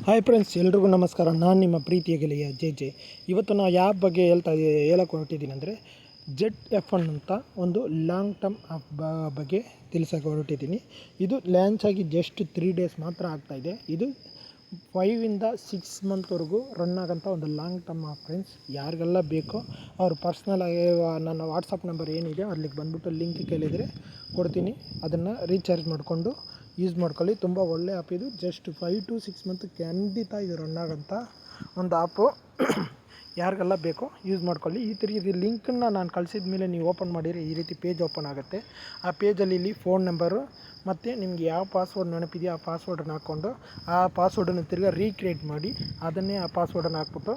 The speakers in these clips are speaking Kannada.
ಹಾಯ್ ಫ್ರೆಂಡ್ಸ್, ಎಲ್ರಿಗೂ ನಮಸ್ಕಾರ. ನಾನು ನಿಮ್ಮ ಪ್ರೀತಿಯ ಗೆಳೆಯ ಜೆ. ಇವತ್ತು ನಾವು ಯಾವ ಬಗ್ಗೆ ಹೇಳಕ್ಕೆ ಹೊರಟಿದ್ದೀನಿ ಅಂದರೆ ZF1 ಅಂತ ಒಂದು ಲಾಂಗ್ ಟರ್ಮ್ ಬಗ್ಗೆ ತಿಳಿಸೋಕೆ ಹೊರಟಿದ್ದೀನಿ. ಇದು ಲಾಂಚ್ ಆಗಿ ಜಸ್ಟ್ 3 ಡೇಸ್ ಮಾತ್ರ ಆಗ್ತಾಯಿದೆ. ಇದು 5ಇಂದ 6 ಮಂತ್ವರೆಗೂ ರನ್ ಆಗೋಂಥ ಒಂದು ಲಾಂಗ್ ಟರ್ಮ್ ಫ್ರೆಂಡ್ಸ್. ಯಾರಿಗೆಲ್ಲ ಬೇಕೋ ಅವರು ಪರ್ಸ್ನಲಾಗಿ ನನ್ನ ವಾಟ್ಸಪ್ ನಂಬರ್ ಏನಿದೆ ಅಲ್ಲಿಗೆ ಬಂದುಬಿಟ್ಟು ಲಿಂಕ್ ಕೇಳಿದರೆ ಕೊಡ್ತೀನಿ. ಅದನ್ನು ರೀಚಾರ್ಜ್ ಮಾಡಿಕೊಂಡು ಯೂಸ್ ಮಾಡ್ಕೊಳ್ಳಿ. ತುಂಬ ಒಳ್ಳೆ ಆ್ಯಪ್ ಇದು. ಜಸ್ಟ್ 5 to 6 ಮಂತ್ ಖಂಡಿತ ಇದು ರನ್ ಆಗೋಂಥ ಒಂದು ಆ್ಯಪು. ಯಾರಿಗೆಲ್ಲ ಬೇಕೋ ಯೂಸ್ ಮಾಡ್ಕೊಳ್ಳಿ. ಈ ಲಿಂಕನ್ನು ನಾನು ಕಳಿಸಿದ ಮೇಲೆ ನೀವು ಓಪನ್ ಮಾಡಿದರೆ ಈ ರೀತಿ ಪೇಜ್ ಓಪನ್ ಆಗುತ್ತೆ. ಆ ಪೇಜಲ್ಲಿ ಇಲ್ಲಿ ಫೋನ್ ನಂಬರು ಮತ್ತು ನಿಮಗೆ ಯಾವ ಪಾಸ್ವರ್ಡ್ ನೆನಪಿದೆಯೋ ಆ ಪಾಸ್ವರ್ಡನ್ನು ಹಾಕ್ಕೊಂಡು ಆ ಪಾಸ್ವರ್ಡನ್ನು ತಿರ್ಗಿ ರೀಕ್ರಿಯೇಟ್ ಮಾಡಿ ಅದನ್ನೇ ಆ ಪಾಸ್ವರ್ಡನ್ನು ಹಾಕ್ಬಿಟ್ಟು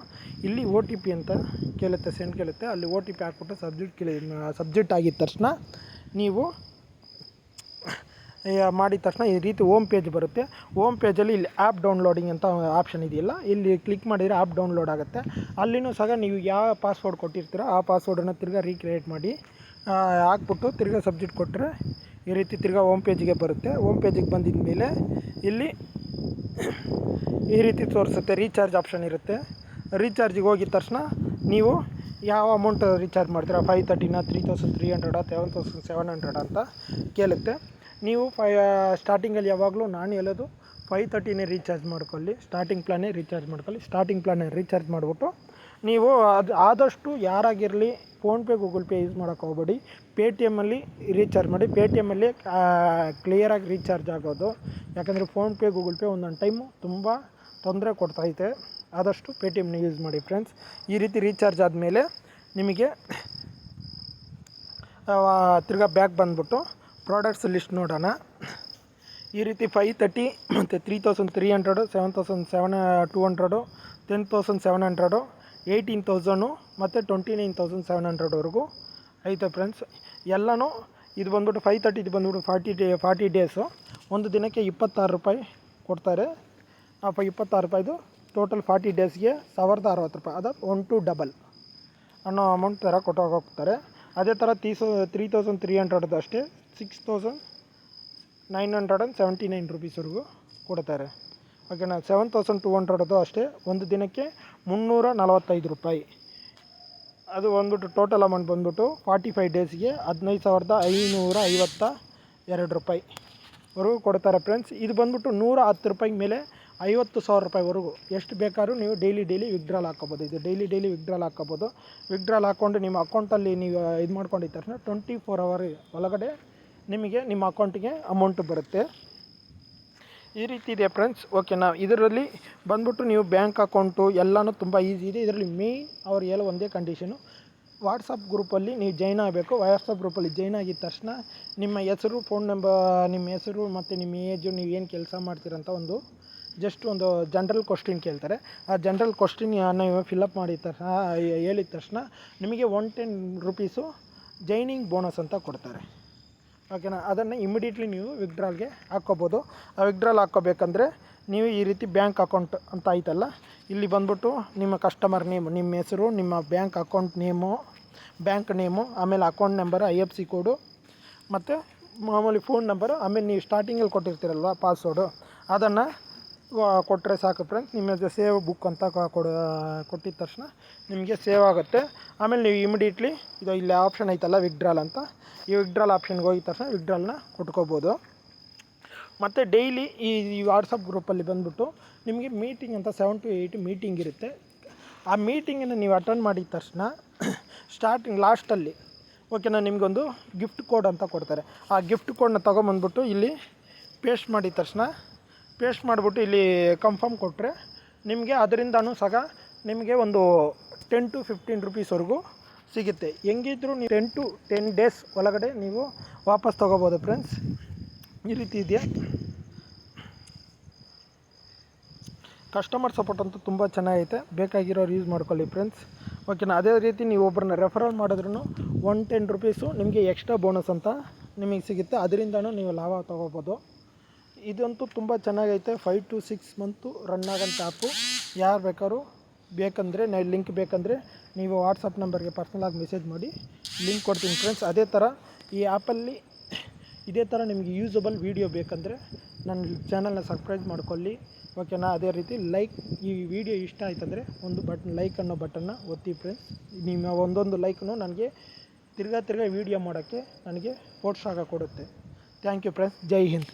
ಇಲ್ಲಿ OTP ಅಂತ ಕೇಳುತ್ತೆ, ಸೆಂಡ್ ಕೇಳುತ್ತೆ. ಅಲ್ಲಿ OTP ಹಾಕ್ಬಿಟ್ಟು ಸಬ್ಜೆಕ್ಟ್ ಆಗಿದ ತಕ್ಷಣ ನೀವು ಮಾಡಿದ ತಕ್ಷಣ ಈ ರೀತಿ ಹೋಮ್ ಪೇಜ್ ಬರುತ್ತೆ. ಹೋಮ್ ಪೇಜಲ್ಲಿ ಇಲ್ಲಿ ಆ್ಯಪ್ ಡೌನ್ಲೋಡಿಂಗ್ ಅಂತ ಆಪ್ಷನ್ ಇದೆಯಲ್ಲ, ಇಲ್ಲಿ ಕ್ಲಿಕ್ ಮಾಡಿದರೆ ಆ್ಯಪ್ ಡೌನ್ಲೋಡ್ ಆಗುತ್ತೆ. ಅಲ್ಲಿನೂ ಸಹ ನೀವು ಯಾವ ಪಾಸ್ವರ್ಡ್ ಕೊಟ್ಟಿರ್ತೀರೋ ಆ ಪಾಸ್ವರ್ಡನ್ನು ತಿರ್ಗಿ ರೀಕ್ರಿಯೇಟ್ ಮಾಡಿ ಹಾಕ್ಬಿಟ್ಟು ತಿರ್ಗಿ ಸಬ್ಜೆಕ್ಟ್ ಕೊಟ್ಟರೆ ಈ ರೀತಿ ತಿರ್ಗಿ ಹೋಮ್ ಪೇಜಿಗೆ ಬರುತ್ತೆ. ಹೋಮ್ ಪೇಜಿಗೆ ಬಂದಿದ ಮೇಲೆ ಇಲ್ಲಿ ಈ ರೀತಿ ತೋರಿಸುತ್ತೆ. ರೀಚಾರ್ಜ್ ಆಪ್ಷನ್ ಇರುತ್ತೆ. ರೀಚಾರ್ಜಿಗೆ ಹೋಗಿದ ತಕ್ಷಣ ನೀವು ಯಾವ ಅಮೌಂಟ್ ರೀಚಾರ್ಜ್ ಮಾಡ್ತೀರಾ, 530, 3300, 7700 ಅಂತ ಕೇಳುತ್ತೆ. ನೀವು ಸ್ಟಾರ್ಟಿಂಗಲ್ಲಿ ಯಾವಾಗಲೂ ನಾನು ಹೇಳೋದು 530ನೇ ರೀಚಾರ್ಜ್ ಮಾಡ್ಕೊಳ್ಳಿ. ಸ್ಟಾರ್ಟಿಂಗ್ ಪ್ಲಾನೇ ರೀಚಾರ್ಜ್ ಮಾಡಿಬಿಟ್ಟು ನೀವು ಅದು ಆದಷ್ಟು ಯಾರಾಗಿರಲಿ ಫೋನ್ಪೇ, ಗೂಗಲ್ ಪೇ ಯೂಸ್ ಮಾಡೋಕ್ಕೆ ಹೋಗಬೇಡಿ. ಪೇಟಿಎಮ್ಮಲ್ಲಿ ರೀಚಾರ್ಜ್ ಮಾಡಿ. ಪೇಟಿಎಮ್ಮಲ್ಲಿ ಕ್ಲಿಯರಾಗಿ ರೀಚಾರ್ಜ್ ಆಗೋದು. ಯಾಕಂದರೆ ಫೋನ್ಪೇ, ಗೂಗಲ್ ಪೇ ಒಂದೊಂದು ಟೈಮು ತುಂಬ ತೊಂದರೆ ಕೊಡ್ತೈತೆ. ಆದಷ್ಟು ಪೇಟಿಎಮ್ನ ಯೂಸ್ ಮಾಡಿ ಫ್ರೆಂಡ್ಸ್. ಈ ರೀತಿ ರೀಚಾರ್ಜ್ ಆದಮೇಲೆ ನಿಮಗೆ ತಿರ್ಗಾ ಬ್ಯಾಕ್ ಬಂದುಬಿಟ್ಟು ಪ್ರಾಡಕ್ಟ್ಸ್ ಲಿಸ್ಟ್ ನೋಡೋಣ. ಈ ರೀತಿ 530 ಮತ್ತು 3300, 7200, 10700, 18,000 ಮತ್ತು 29,700ವರೆಗೂ ಐತೆ ಫ್ರೆಂಡ್ಸ್. ಎಲ್ಲನೂ ಇದು ಬಂದ್ಬಿಟ್ಟು 530 ಇದು ಬಂದ್ಬಿಟ್ಟು 40 ಡೇಸು. ಒಂದು ದಿನಕ್ಕೆ 26 ರೂಪಾಯಿ ಕೊಡ್ತಾರೆ. ಆ 26 ರೂಪಾಯಿದು ಟೋಟಲ್ 40 ಡೇಸ್ಗೆ 1060 ರೂಪಾಯಿ, ಅದು 1 to ಡಬಲ್ ಅನ್ನೋ ಅಮೌಂಟ್ ಥರ ಹೋಗ್ತಾರೆ. ಅದೇ ಥರ 3300 ಅಷ್ಟೇ 6,979 ರುಪೀಸ್ವರೆಗೂ ಕೊಡ್ತಾರೆ. ಓಕೆನಾ. 7,200 ಅಷ್ಟೇ ಒಂದು ದಿನಕ್ಕೆ 345 ರೂಪಾಯಿ. ಅದು ಬಂದ್ಬಿಟ್ಟು ಟೋಟಲ್ ಅಮೌಂಟ್ ಬಂದ್ಬಿಟ್ಟು 45 ಡೇಸ್ಗೆ 15,552 ರೂಪಾಯಿವರೆಗೂ ಕೊಡ್ತಾರೆ ಫ್ರೆಂಡ್ಸ್. ಇದು ಬಂದ್ಬಿಟ್ಟು 110 ರೂಪಾಯಿ ಮೇಲೆ 50,000 ರೂಪಾಯಿವರೆಗೂ ಎಷ್ಟು ಬೇಕಾದ್ರೂ ನೀವು ಡೈಲಿ ವಿತ್ಡ್ರಾಲ್ ಹಾಕ್ಕೋಬೋದು. ಇದು ಡೈಲಿ ವಿತ್ಡ್ರಾಲ್ ಹಾಕ್ಕೋಬೋದು. ವಿತ್ಡ್ರಾಲ್ ಹಾಕ್ಕೊಂಡು ನಿಮ್ಮ ಅಕೌಂಟಲ್ಲಿ ನೀವು ಇದು ಮಾಡ್ಕೊಂಡಿದ್ದ ತಕ್ಷಣ 24 ಅವರ್ ಒಳಗಡೆ ನಿಮಗೆ ನಿಮ್ಮ ಅಕೌಂಟಿಗೆ ಅಮೌಂಟ್ ಬರುತ್ತೆ. ಈ ರೀತಿ ಇದೆ ಫ್ರೆಂಡ್ಸ್. ಓಕೆನಾ. ಇದರಲ್ಲಿ ಬಂದ್ಬಿಟ್ಟು ನೀವು ಬ್ಯಾಂಕ್ ಅಕೌಂಟು ಎಲ್ಲನೂ ತುಂಬ ಈಸಿ ಇದೆ. ಇದರಲ್ಲಿ ಮೇಯ್ನ್ ಅವ್ರು ಹೇಳೋ ಒಂದೇ ಕಂಡೀಷನು, ವಾಟ್ಸಪ್ ಗ್ರೂಪಲ್ಲಿ ನೀವು ಜಾಯ್ನ್ ಆಗಬೇಕು. ವಾಟ್ಸಪ್ ಗ್ರೂಪಲ್ಲಿ ಜಾಯ್ನ್ ಆಗಿದ ತಕ್ಷಣ ನಿಮ್ಮ ಹೆಸರು, ಫೋನ್ ನಂಬರ್, ನಿಮ್ಮ ಹೆಸರು ಮತ್ತು ನಿಮ್ಮ ಏಜು, ನೀವು ಏನು ಕೆಲಸ ಮಾಡ್ತೀರಂತ ಜಸ್ಟ್ ಒಂದು ಜನರಲ್ ಕ್ವಶ್ಚನ್ ಕೇಳ್ತಾರೆ. ಆ ಜನರಲ್ ಕ್ವಶ್ಚನ್ ನೀವು ಫಿಲಪ್ ಮಾಡಿದ ತಕ್ಷಣ ಹೇಳಿದ ತಕ್ಷಣ ನಿಮಗೆ 110 ರೂಪೀಸು ಜಾಯ್ನಿಂಗ್ ಬೋನಸ್ ಅಂತ ಕೊಡ್ತಾರೆ. ಓಕೆನಾ. ಅದನ್ನು ಇಮಿಡಿಯೇಟ್ಲಿ ನೀವು ವಿತ್ಡ್ರಾಲ್ಗೆ ಹಾಕ್ಕೋಬೋದು. ಆ ವಿತ್ಡ್ರಾಲ್ ಹಾಕ್ಕೋಬೇಕಂದ್ರೆ ನೀವು ಈ ರೀತಿ ಬ್ಯಾಂಕ್ ಅಕೌಂಟ್ ಅಂತ ಆಯ್ತಲ್ಲ, ಇಲ್ಲಿ ಬಂದ್ಬಿಟ್ಟು ನಿಮ್ಮ ಕಸ್ಟಮರ್ ನೇಮು, ನಿಮ್ಮ ಹೆಸರು, ನಿಮ್ಮ bank account name, bank name, ಆಮೇಲೆ ಅಕೌಂಟ್ ನಂಬರು, IFSC ಕೋಡು ಮತ್ತು ಮಾಮೂಲಿ ಫೋನ್ ನಂಬರು, ಆಮೇಲೆ ನೀವು ಸ್ಟಾರ್ಟಿಂಗಲ್ಲಿ ಕೊಟ್ಟಿರ್ತೀರಲ್ವ ಪಾಸ್ವರ್ಡು, ಅದನ್ನು ಕೊಟ್ಟರೆ ಸಾಕು ಫ್ರೆಂಡ್ಸ್. ನಿಮಗೆ ಸೇವ್ ಬುಕ್ ಅಂತ ಕೊಟ್ಟಿದ ತಕ್ಷಣ ನಿಮಗೆ ಸೇವ್ ಆಗುತ್ತೆ. ಆಮೇಲೆ ನೀವು ಇಮಿಡಿಯೇಟ್ಲಿ ಇಲ್ಲಿ ಆಪ್ಷನ್ ಐತಲ್ಲ ವಿತ್ಡ್ರಾಲ್ ಅಂತ, ಈ ವಿತ್ಡ್ರಾಲ್ ಆಪ್ಷನ್ಗೆ ಹೋಗಿದ ತಕ್ಷಣ ವಿತ್ಡ್ರಾಲ್ನ ಕೊಟ್ಕೋಬೋದು. ಮತ್ತು ಡೈಲಿ ಈ ವಾಟ್ಸಪ್ ಗ್ರೂಪಲ್ಲಿ ಬಂದ್ಬಿಟ್ಟು ನಿಮಗೆ ಮೀಟಿಂಗ್ ಅಂತ 7 to 8 ಮೀಟಿಂಗ್ ಇರುತ್ತೆ. ಆ ಮೀಟಿಂಗನ್ನು ನೀವು ಅಟೆಂಡ್ ಮಾಡಿದ ತಕ್ಷಣ ಲಾಸ್ಟಲ್ಲಿ ಓಕೆನಾ ನಿಮಗೊಂದು ಗಿಫ್ಟ್ ಕೋಡ್ ಅಂತ ಕೊಡ್ತಾರೆ. ಆ ಗಿಫ್ಟ್ ಕೋಡನ್ನ ತೊಗೊಂಬಂದ್ಬಿಟ್ಟು ಇಲ್ಲಿ ಪೇಸ್ಟ್ ಮಾಡಿದ ತಕ್ಷಣ ಮಾಡಿಬಿಟ್ಟು ಇಲ್ಲಿ ಕನ್ಫರ್ಮ್ ಕೊಟ್ಟರೆ ನಿಮಗೆ ಅದರಿಂದನೂ ಸಹ ನಿಮಗೆ ಒಂದು 10 to 15 ರೂಪೀಸ್ವರೆಗೂ ಸಿಗುತ್ತೆ. ಹೆಂಗಿದ್ರು ನೀವು 10 to 10 ಡೇಸ್ ಒಳಗಡೆ ನೀವು ವಾಪಸ್ ತೊಗೋಬೋದು ಫ್ರೆಂಡ್ಸ್. ಈ ರೀತಿ ಇದೆಯಾ. ಕಸ್ಟಮರ್ ಸಪೋರ್ಟ್ ಅಂತೂ ತುಂಬ ಚೆನ್ನಾಗೈತೆ. ಬೇಕಾಗಿರೋರು ಯೂಸ್ ಮಾಡ್ಕೊಳ್ಳಿ ಫ್ರೆಂಡ್ಸ್. ಓಕೆನಾ. ಅದೇ ರೀತಿ ನೀವು ಒಬ್ಬರನ್ನ ರೆಫರಲ್ ಮಾಡಿದ್ರೂ 110 ರೂಪೀಸು ನಿಮಗೆ ಎಕ್ಸ್ಟ್ರಾ ಬೋನಸ್ ಅಂತ ನಿಮಗೆ ಸಿಗುತ್ತೆ. ಅದರಿಂದನೂ ನೀವು ಲಾಭ ತೊಗೋಬೋದು. ಇದಂತೂ ತುಂಬ ಚೆನ್ನಾಗೈತೆ. 5 to 6 ಮಂತು ರನ್ ಆಗೋಂಥ ಆ್ಯಪು. ಯಾರು ಬೇಕಂದರೆ ಲಿಂಕ್ ಬೇಕಂದರೆ ನೀವು ವಾಟ್ಸಪ್ ನಂಬರ್ಗೆ ಪರ್ಸ್ನಲಾಗಿ ಮೆಸೇಜ್ ಮಾಡಿ ಲಿಂಕ್ ಕೊಡ್ತೀನಿ ಫ್ರೆಂಡ್ಸ್. ಅದೇ ಥರ ಈ ಆ್ಯಪಲ್ಲಿ ಇದೇ ಥರ ನಿಮಗೆ ಯೂಸಬಲ್ ವೀಡಿಯೋ ಬೇಕಂದರೆ ನನ್ನ ಚಾನಲ್ನ ಸಬ್ಸ್ಕ್ರೈಬ್ ಮಾಡ್ಕೊಳ್ಳಿ. ಓಕೆನಾ. ಅದೇ ರೀತಿ ಈ ವಿಡಿಯೋ ಇಷ್ಟ ಆಯ್ತಂದರೆ ಒಂದು ಲೈಕ್ ಅನ್ನೋ ಬಟನ್ನ ಒತ್ತಿ ಫ್ರೆಂಡ್ಸ್. ನಿಮ್ಮ ಒಂದೊಂದು ಲೈಕ್ನು ನನಗೆ ತಿರ್ಗಾ ವಿಡಿಯೋ ಮಾಡೋಕ್ಕೆ ನನಗೆ ಪ್ರೋತ್ಸಾಹ ಕೊಡುತ್ತೆ. Thank you friends. ಜೈ ಹಿಂದ್.